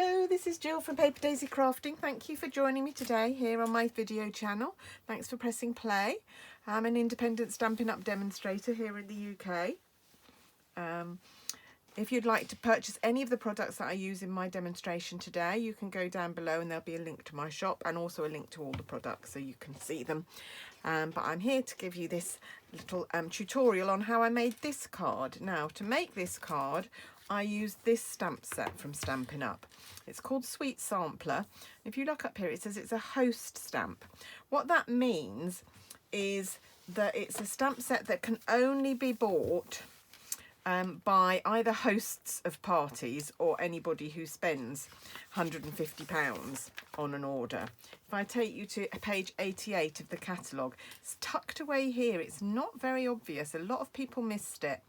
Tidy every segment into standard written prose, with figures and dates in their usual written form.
Hello, this is Jill from Paper Daisy Crafting. Thank you for joining me today here on my video channel. Thanks for pressing play. I'm an independent Stampin' Up demonstrator here in the UK. If you'd like to purchase any of the products that I use in my demonstration today, you can go down below and there'll be a link to my shop and also a link to all the products so you can see them. But I'm here to give you this little tutorial on how I made this card. Now, to make this card, I used this stamp set from Stampin' Up. It's called Sweet Sampler. If you look up here, it says it's a host stamp. What that means is that it's a stamp set that can only be bought by either hosts of parties or anybody who spends £150 on an order. If I take you to page 88 of the catalogue, it's tucked away here. It's not very obvious. A lot of people missed it.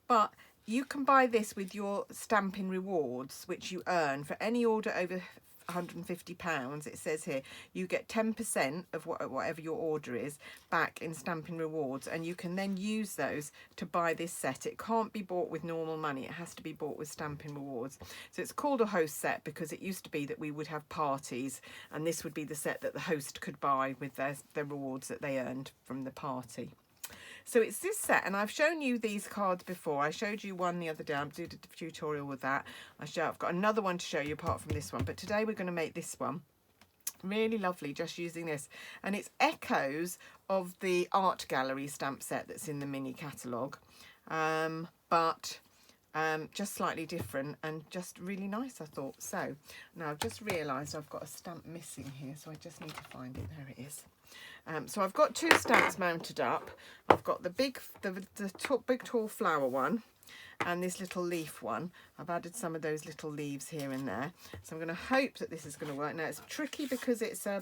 But you can buy this with your stamping rewards, which you earn for any order over £150. It says here you get 10% of whatever your order is back in stamping rewards, and you can then use those to buy this set. It can't be bought with normal money, it has to be bought with stamping rewards. So it's called a host set because it used to be that we would have parties and this would be the set that the host could buy with their rewards that they earned from the party. So it's this set, and I've shown you these cards before. I showed you one the other day. I did a tutorial with that. I've got another one to show you apart from this one, but today we're going to make this one. Really lovely, just using this. And it's echoes of the art gallery stamp set that's in the mini catalogue, but just slightly different and just really nice, I thought. So now I've just realised I've got a stamp missing here, so I just need to find it. There it is. So I've got two stamps mounted up. I've got the big tall flower one and this little leaf one. I've added some of those little leaves here and there. So I'm going to hope that this is going to work. Now it's tricky because it's a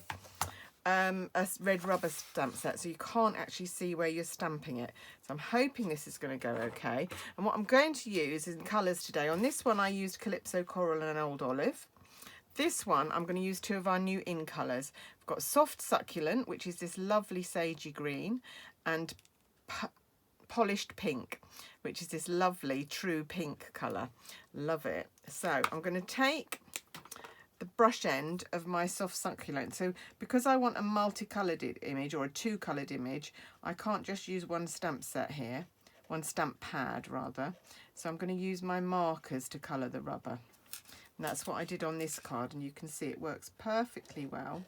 red rubber stamp set, so you can't actually see where you're stamping it. So I'm hoping this is going to go okay. And what I'm going to use in colours today, on this one I used Calypso Coral and Old Olive. This one, I'm going to use two of our new in colours. I've got Soft Succulent, which is this lovely sagey green, and Polished Pink, which is this lovely true pink colour. Love it. So I'm going to take the brush end of my Soft Succulent. So because I want a multicoloured image, or a two-coloured image, I can't just use one stamp set here, one stamp pad rather. So I'm going to use my markers to colour the rubber. And that's what I did on this card, and you can see it works perfectly well.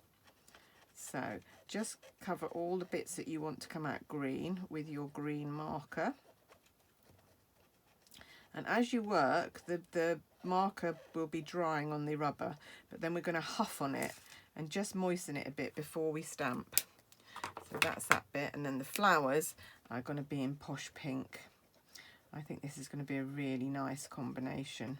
So just cover all the bits that you want to come out green with your green marker. And as you work, the marker will be drying on the rubber, but then we're going to huff on it and just moisten it a bit before we stamp. So that's that bit, and then the flowers are going to be in Posh Pink. I think this is going to be a really nice combination.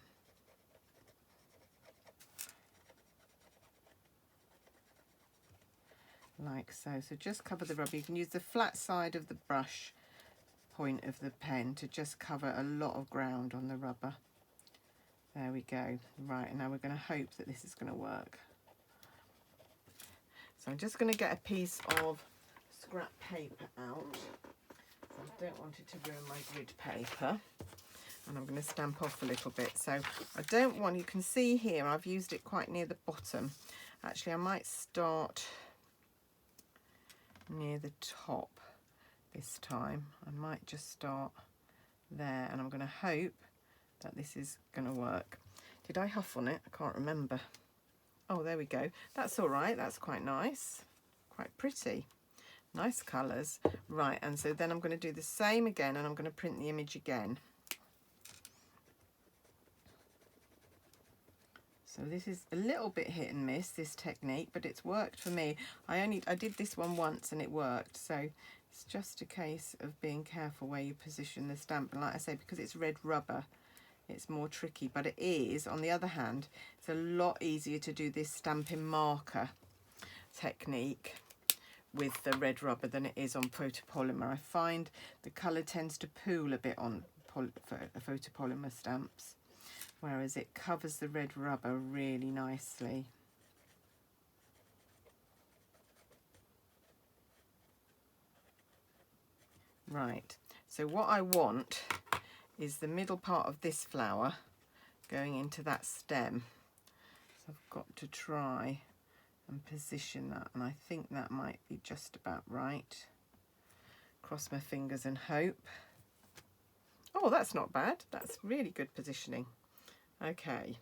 Like so. So just cover the rubber. You can use the flat side of the brush point of the pen to just cover a lot of ground on the rubber. There we go. Right, and now we're going to hope that this is going to work. So I'm just going to get a piece of scrap paper out. So I don't want it to ruin my grid paper. And I'm going to stamp off a little bit. So I don't want, you can see here I've used it quite near the bottom. Actually, I might start near the top this time. I might just start there, and I'm going to hope that this is going to work. Did I huff on it? I can't remember. Oh, there we go. That's all right. That's quite nice. Quite pretty. Nice colours. Right, and so then I'm going to do the same again, and I'm going to print the image again. So this is a little bit hit and miss, this technique, but it's worked for me. I did this one once and it worked. So it's just a case of being careful where you position the stamp. And like I say, because it's red rubber, it's more tricky. But it is, on the other hand, it's a lot easier to do this stamping marker technique with the red rubber than it is on photopolymer. I find the colour tends to pool a bit on photopolymer stamps, whereas it covers the red rubber really nicely. Right, so what I want is the middle part of this flower going into that stem I've got to try and position that, and I think that might be just about right. Cross my fingers and hope. Oh, that's not bad. That's really good positioning. Okay,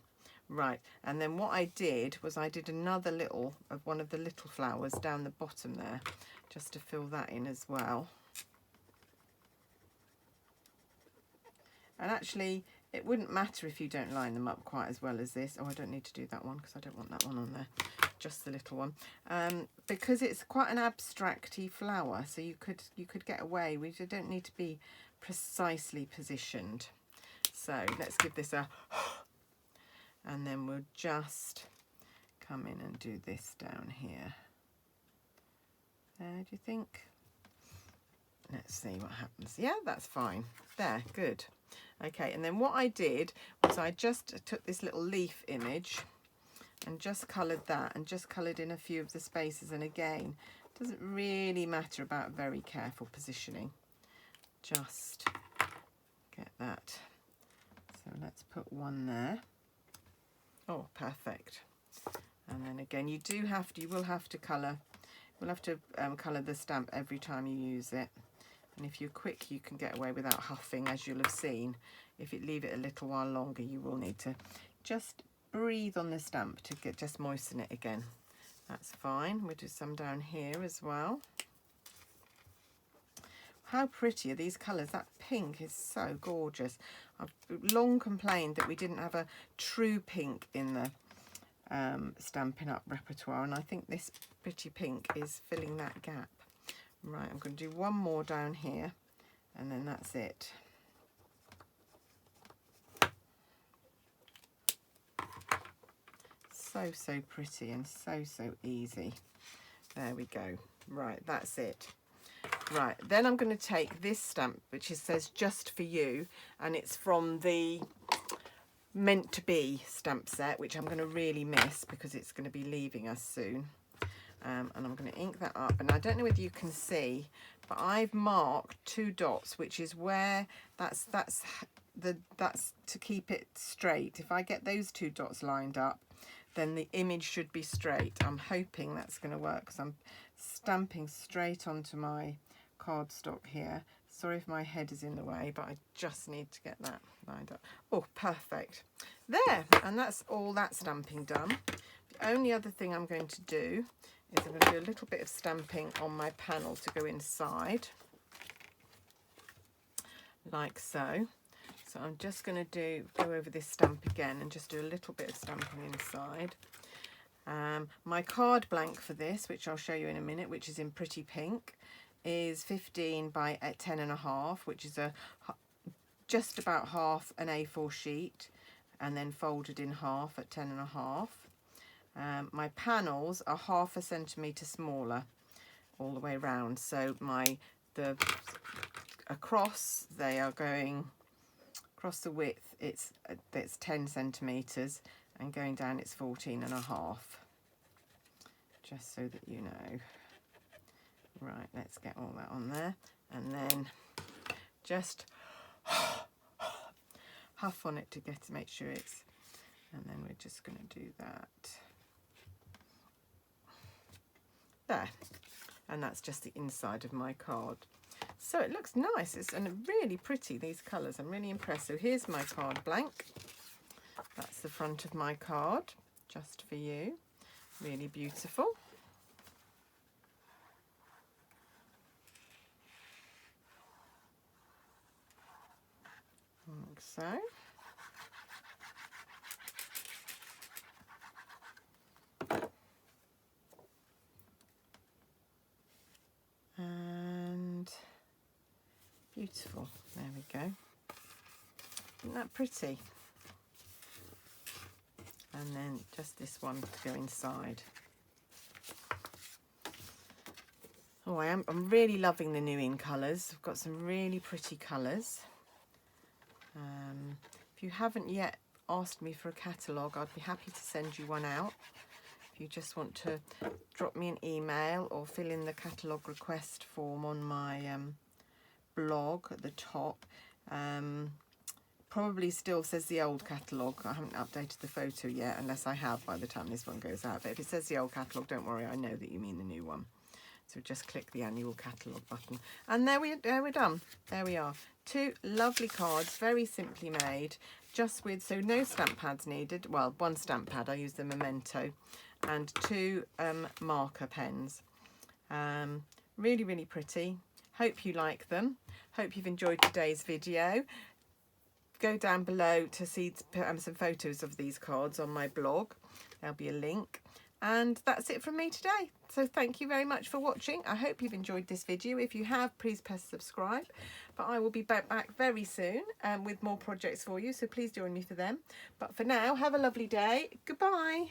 right, and then what I did was I did another little of one of the little flowers down the bottom there, just to fill that in as well. And actually, it wouldn't matter if you don't line them up quite as well as this. Oh, I don't need to do that one because I don't want that one on there, just the little one. Because it's quite an abstract-y flower, so you could get away with, you don't need to be precisely positioned. So let's give this a, and then we'll just come in and do this down here. There, do you think? Let's see what happens. Yeah, that's fine. There, good. Okay, and then what I did was I just took this little leaf image and just coloured that, and just coloured in a few of the spaces. And again, it doesn't really matter about very careful positioning. Just get that. So let's put one there. Oh, perfect. And then again, you will have to colour. We'll have to colour the stamp every time you use it. And if you're quick, you can get away without huffing, as you'll have seen. If you leave it a little while longer, you will need to just breathe on the stamp to just moisten it again. That's fine. We'll do some down here as well. How pretty are these colours? That pink is so gorgeous. I've long complained that we didn't have a true pink in the Stampin' Up repertoire, and I think this pretty pink is filling that gap. Right, I'm going to do one more down here, and then that's it. So pretty and so easy. There we go. Right, that's it. Right, then I'm going to take this stamp, which says just for you, and it's from the Meant to Be stamp set, which I'm going to really miss because it's going to be leaving us soon. And I'm going to ink that up, and I don't know whether you can see, but I've marked 2 dots, which is where that's to keep it straight. If I get those 2 dots lined up, then the image should be straight. I'm hoping that's going to work because I'm stamping straight onto my cardstock here. Sorry if my head is in the way, but I just need to get that lined up. Oh, perfect. There, and that's all that stamping done. The only other thing I'm going to do is I'm going to do a little bit of stamping on my panel to go inside, like so. So I'm just going to go over this stamp again and just do a little bit of stamping inside. My card blank for this, which I'll show you in a minute, which is in pretty pink, is 15 by 10.5, which is just about half an A4 sheet, and then folded in half at 10.5. My panels are 1/2 centimetre smaller all the way around, so across they are going across the width. It's 10 centimetres, and going down it's 14.5. Just so that you know. Right, let's get all that on there, and then just huff on it to make sure it's, and then we're just going to do that. There, and that's just the inside of my card. So it looks nice, and really pretty, these colours. I'm really impressed. So here's my card blank. That's the front of my card, just for you. Really beautiful. Like so. And beautiful. There we go. Isn't that pretty? And then just this one to go inside. Oh, I'm really loving the new in colours. I've got some really pretty colours. If you haven't yet asked me for a catalogue, I'd be happy to send you one out. If you just want to drop me an email or fill in the catalogue request form on my blog at the top. probably still says the old catalogue. I haven't updated the photo yet, unless I have by the time this one goes out. But if it says the old catalogue, don't worry, I know that you mean the new one. So just click the annual catalogue button. And there we're done. There we are. 2 lovely cards, very simply made, just with, so no stamp pads needed. Well, 1 stamp pad, I use the Memento, and 2 marker pens. Really, really pretty. Hope you like them. Hope you've enjoyed today's video. Go down below to see some photos of these cards on my blog. There'll be a link. And that's it from me today. So thank you very much for watching. I hope you've enjoyed this video. If you have, please press subscribe. But I will be back very soon with more projects for you. So please join me for them. But for now, have a lovely day. Goodbye.